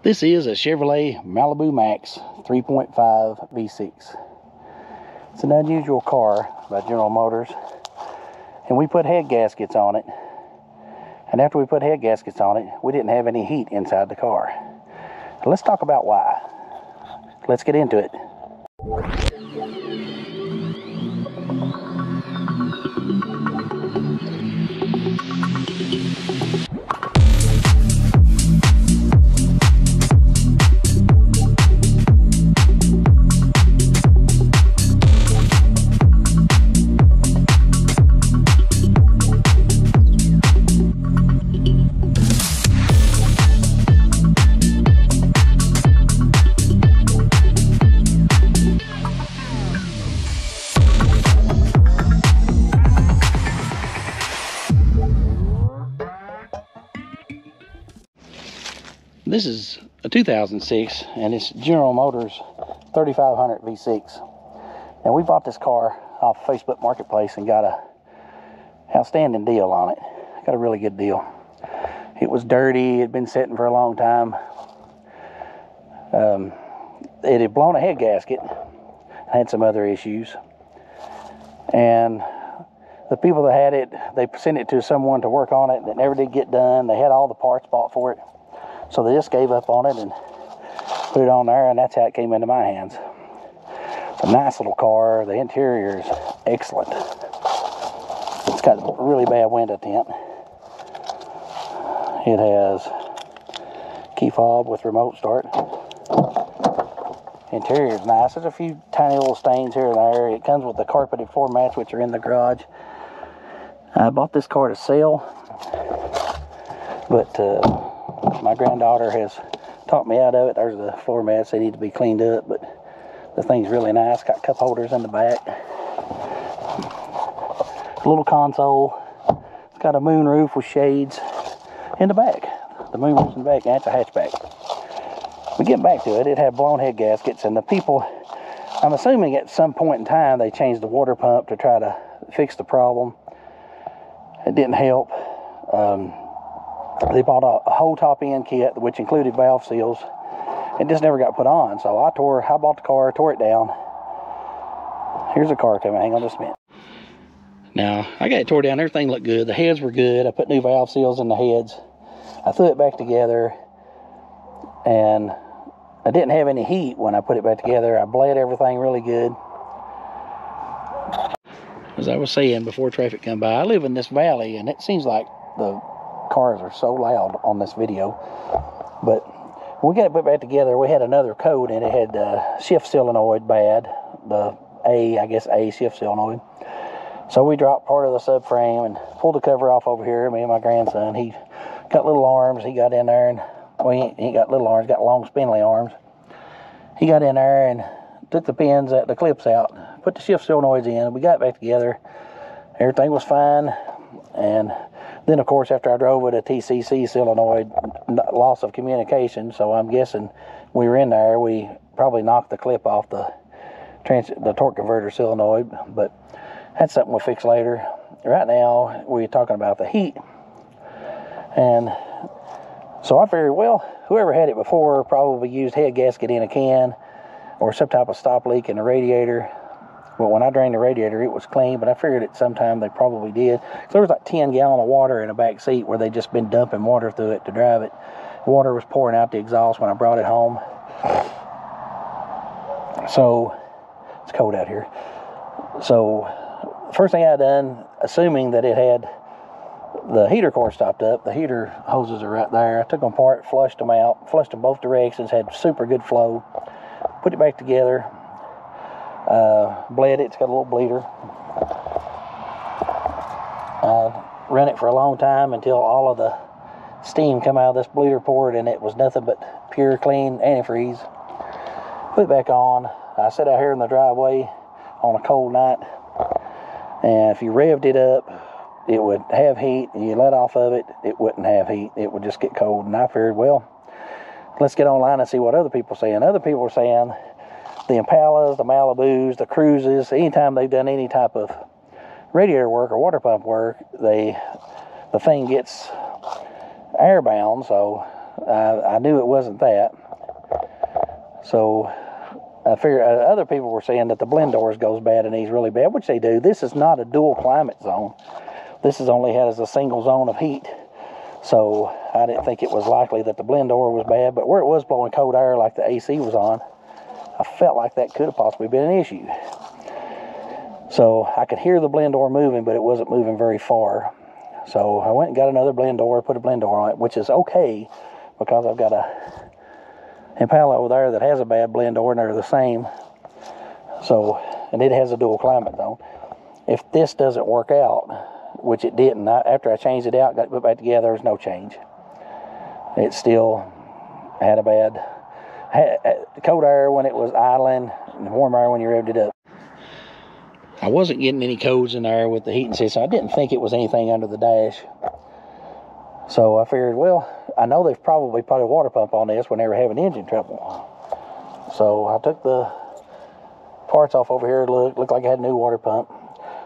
This is a Chevrolet Malibu Maxx 3.5 V6. It's an unusual car by General Motors, and we put head gaskets on it. And after we put head gaskets on it, we didn't have any heat inside the car. Let's talk about why. Let's get into it. This is a 2006, and it's General Motors 3500 V6. Now, we bought this car off Facebook Marketplace and got a outstanding deal on it. Got a really good deal. It was dirty. It had been sitting for a long time. It had blown a head gasket. Had some other issues. And the people that had it, they sent it to someone to work on it that never did get done. They had all the parts bought for it. So they just gave up on it and put it on there, and that's how it came into my hands. It's a nice little car. The interior is excellent. It's got a really bad window tint. It has key fob with remote start. Interior is nice. There's a few tiny little stains here and there. It comes with the carpeted floor mats, which are in the garage. I bought this car to sell, but my granddaughter has talked me out of it. There's the floor mats. They need to be cleaned up, but the thing's really nice. Got cup holders in the back. A little console. It's got a moon roof with shades in the back. The moon roof's in the back, and it's a hatchback. We get back to it. It had blown head gaskets, and the people, I'm assuming at some point in time, they changed the water pump to try to fix the problem. It didn't help. They bought a whole top end kit, which included valve seals. It just never got put on. So I bought the car, tore it down. Here's the car coming. Hang on just a minute. Now, I got it tore down. Everything looked good. The heads were good. I put new valve seals in the heads. I threw it back together, and I didn't have any heat when I put it back together. I bled everything really good. As I was saying before traffic come by, I live in this valley, and it seems like the cars are so loud on this video. But when we got it put back together, we had another code, and it had shift solenoid bad. The A shift solenoid. So we dropped part of the subframe and pulled the cover off over here. Me and my grandson, he got little arms. He got in there, and well, he ain't got little arms, got long spindly arms. He got in there and took the pins, the clips out, put the shift solenoids in. We got it back together. Everything was fine. And then, of course, after I drove with a TCC solenoid, loss of communication. So I'm guessing we were in there. We probably knocked the clip off the torque converter solenoid. But that's something we'll fix later. Right now, we're talking about the heat. And so I figured, well, whoever had it before probably used head gasket in a can or some type of stop leak in the radiator. Well, when I drained the radiator, it was clean, but I figured at some time they probably did. So there was like 10 gallons of water in the back seat where they just been dumping water through it to drive it. Water was pouring out the exhaust when I brought it home. So, it's cold out here. So, first thing I done, assuming that it had the heater core stopped up, the heater hoses are right there. I took them apart, flushed them out, flushed them both directions, had super good flow. Put it back together. Bled it. It's got a little bleeder. Run it for a long time until all of the steam come out of this bleeder port, and it was nothing but pure, clean antifreeze. Put it back on. I sat out here in the driveway on a cold night, and if you revved it up, it would have heat, and you let off of it, it wouldn't have heat. It would just get cold. And I figured, well, let's get online and see what other people are saying. Other people are saying the Impalas, the Malibus, the Cruises, anytime they've done any type of radiator work or water pump work, the thing gets airbound, so I knew it wasn't that. So I figured other people were saying that the blend doors goes bad in these really bad, which they do. This is not a dual climate zone. This is only has a single zone of heat. So I didn't think it was likely that the blend door was bad, but where it was blowing cold air like the AC was on, I felt like that could have possibly been an issue. So I could hear the blend door moving, but it wasn't moving very far. So I went and got another blend door, put a blend door on it, which is okay because I've got a Impala over there that has a bad blend door and they're the same. So, and it has a dual climate zone. If this doesn't work out, which it didn't, after I changed it out, got it put back together, there was no change. It still had a bad, cold air when it was idling and warm air when you revved it up. I wasn't getting any codes in there with the heating system. I didn't think it was anything under the dash. So I figured, well, I know they've probably put a water pump on this when they were having engine trouble. So I took the parts off over here. It looked like I had a new water pump.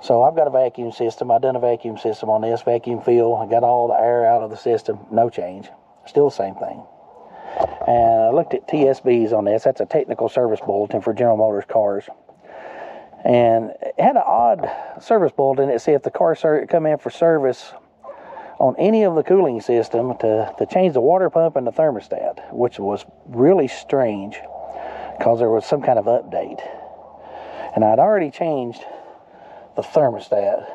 So I've got a vacuum system. I've done a vacuum system on this, vacuum seal. I got all the air out of the system. No change. Still the same thing. And I looked at TSBs on this. That's a technical service bulletin for General Motors cars. And it had an odd service bulletin. It said if the car come in for service on any of the cooling system to change the water pump and the thermostat, which was really strange because there was some kind of update. And I'd already changed the thermostat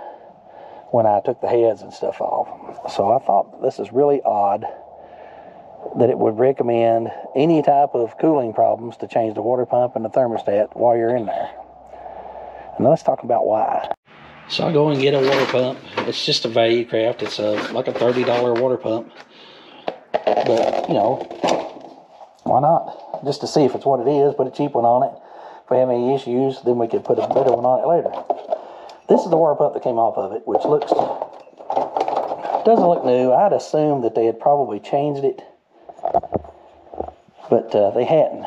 when I took the heads and stuff off. So I thought this is really odd that it would recommend any type of cooling problems to change the water pump and the thermostat while you're in there. And let's talk about why. So I go and get a water pump. It's just a value craft. It's like a $30 water pump. But, you know, why not? Just to see if it's what it is, put a cheap one on it. If we have any issues, then we could put a better one on it later. This is the water pump that came off of it, which doesn't look new. I'd assumed that they had probably changed it, but they hadn't.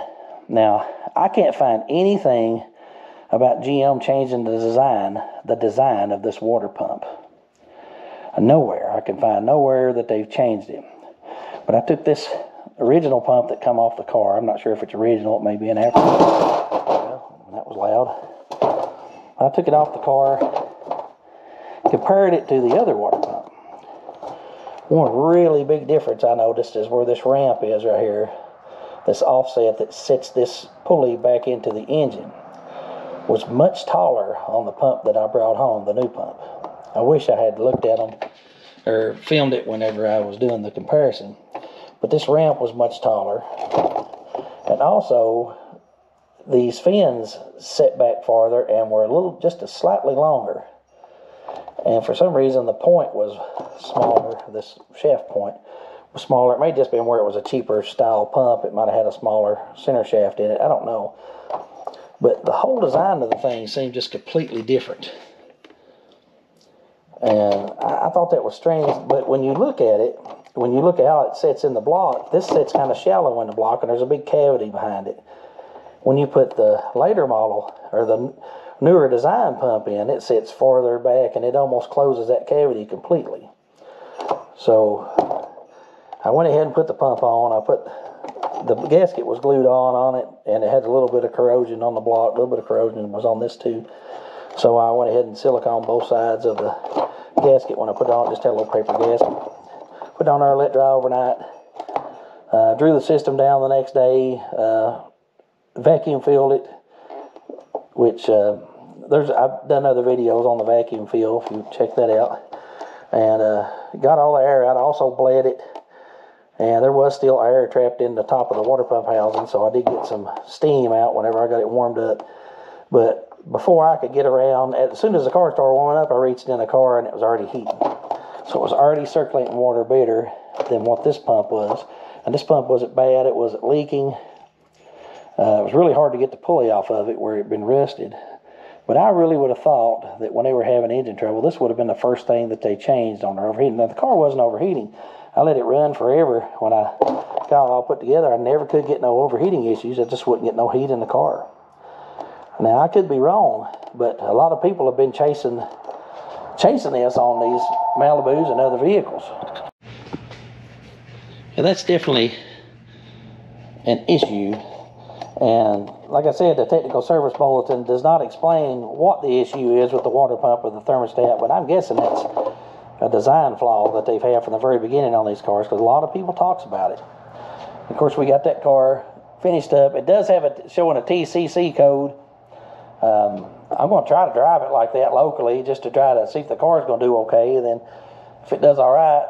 Now, I can't find anything about GM changing the design of this water pump. Nowhere. I can find nowhere that they've changed it. But I took this original pump that come off the car. I'm not sure if it's original. It may be an aftermarket. Well, that was loud. I took it off the car, compared it to the other water pump. One really big difference I noticed is where this ramp is right here. This offset that sets this pulley back into the engine was much taller on the pump that I brought home, the new pump. I wish I had looked at them or filmed it whenever I was doing the comparison. But this ramp was much taller. And also, these fins set back farther and were just slightly longer. And for some reason, the point was smaller. This shaft point was smaller. It may just been where it was a cheaper style pump. It might have had a smaller center shaft in it. I don't know. But the whole design of the thing seemed just completely different. And I thought that was strange. But when you look at it, when you look at how it sits in the block, this sits kind of shallow in the block, and there's a big cavity behind it. When you put the later model, or the newer design pump in, it sits farther back, and it almost closes that cavity completely. So I went ahead and put the pump on. The gasket was glued on it, and it had a little bit of corrosion on the block. A little bit of corrosion was on this too. So I went ahead and silicone both sides of the gasket when I put it on. Just had a little paper gasket. Put it on there, let it dry overnight. Drew the system down the next day. Vacuum filled it, which I've done other videos on the vacuum fill if you check that out. And got all the air out. I also bled it. And there was still air trapped in the top of the water pump housing, so I did get some steam out whenever I got it warmed up. But before I could get around, as soon as the car started warming up, I reached in the car and it was already heating. So it was already circulating water better than what this pump was. And this pump wasn't bad, it wasn't leaking. It was really hard to get the pulley off of it where it had been rusted. But I really would have thought that when they were having engine trouble, this would have been the first thing that they changed on their overheating. Now, the car wasn't overheating. I let it run forever when I got it all put together. I never could get no overheating issues. I just wouldn't get no heat in the car. Now, I could be wrong, but a lot of people have been chasing this on these Malibus and other vehicles. And that's definitely an issue. And like I said, the technical service bulletin does not explain what the issue is with the water pump or the thermostat, but I'm guessing it's a design flaw that they've had from the very beginning on these cars, because a lot of people talks about it. Of course, we got that car finished up. It does have showing a TCC code. I'm going to try to drive it like that locally, just to try to see if the car's going to do okay. And then if it does all right,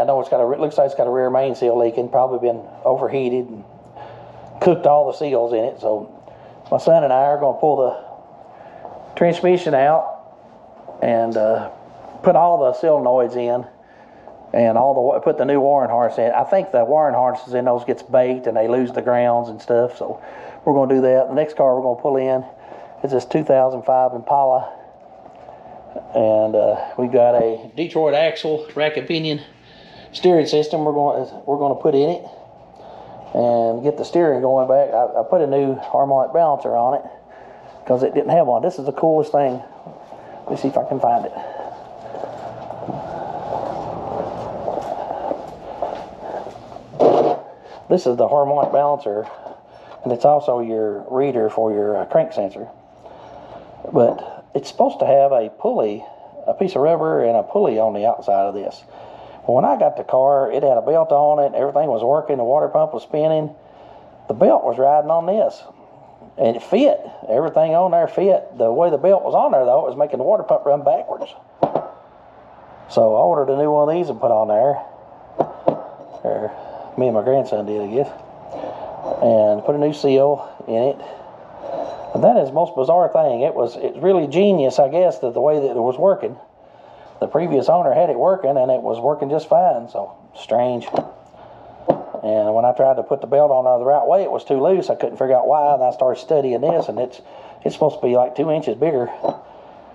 I know it's got looks like it's got a rear main seal leaking, probably been overheated and cooked all the seals in it. So my son and I are going to pull the transmission out and put all the solenoids in, and put the new wiring harness in. I think the wiring harnesses in those gets baked and they lose the grounds and stuff. So we're going to do that. The next car we're going to pull in is this 2005 Impala, and we've got a Detroit axle rack and pinion steering system we're going to put in it and get the steering going back. I put a new harmonic balancer on it because it didn't have one. This is the coolest thing. Let me see if I can find it. This is the harmonic balancer, and it's also your reader for your crank sensor. But it's supposed to have a pulley, a piece of rubber and a pulley on the outside of this. Well, when I got the car, it had a belt on it, everything was working, the water pump was spinning. The belt was riding on this, and it fit. Everything on there fit. The way the belt was on there, though, it was making the water pump run backwards. So I ordered a new one of these and put on there. Me and my grandson did, I guess. And put a new seal in it. And that is the most bizarre thing. It's really genius, I guess, that the way that it was working. The previous owner had it working, and it was working just fine. So strange. And when I tried to put the belt on there the right way, it was too loose. I couldn't figure out why. And I started studying this, and it's supposed to be like 2 inches bigger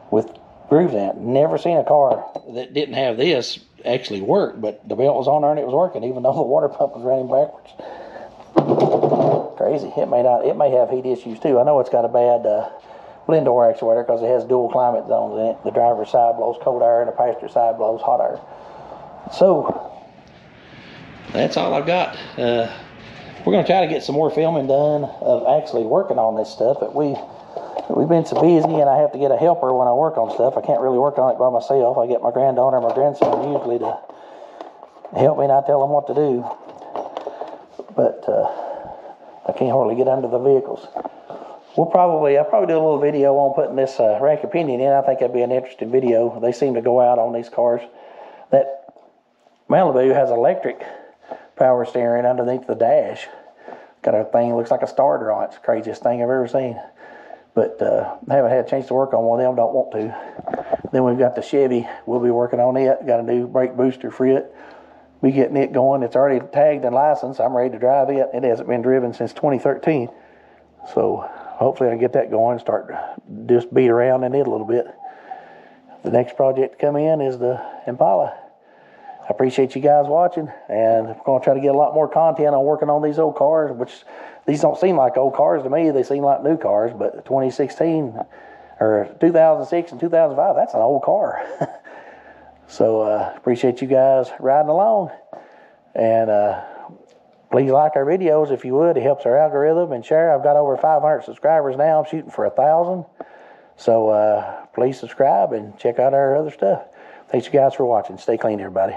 with grooves in it. Never seen a car that didn't have this actually work, but the belt was on there and it was working, even though the water pump was running backwards. Crazy. It may have heat issues too. I know it's got a bad blend door actuator because it has dual climate zones in it. The driver's side blows cold air and the passenger side blows hot air. So that's all I've got. We're going to try to get some more filming done of actually working on this stuff, but we've been so busy, and I have to get a helper when I work on stuff. I can't really work on it by myself. I get my granddaughter and my grandson usually to help me, and I tell them what to do. But I can't hardly get under the vehicles. I'll probably do a little video on putting this rack and pinion in. I think that'd be an interesting video. They seem to go out on these cars. That Malibu has electric power steering underneath the dash. Got a thing that looks like a starter on it. It's the craziest thing I've ever seen. But I haven't had a chance to work on one of them, don't want to. Then we've got the Chevy. We'll be working on it. Got a new brake booster for it. Be getting it going. It's already tagged and licensed. I'm ready to drive it. It hasn't been driven since 2013. So hopefully I can get that going and start just beat around in it a little bit. The next project to come in is the Impala. I appreciate you guys watching, and we're going to try to get a lot more content on working on these old cars, which these don't seem like old cars to me. They seem like new cars, but 2016 or 2006 and 2005, that's an old car. So appreciate you guys riding along, and please like our videos if you would. It helps our algorithm, and share. I've got over 500 subscribers now. I'm shooting for 1,000. So please subscribe and check out our other stuff. Thanks you guys for watching. Stay clean, everybody.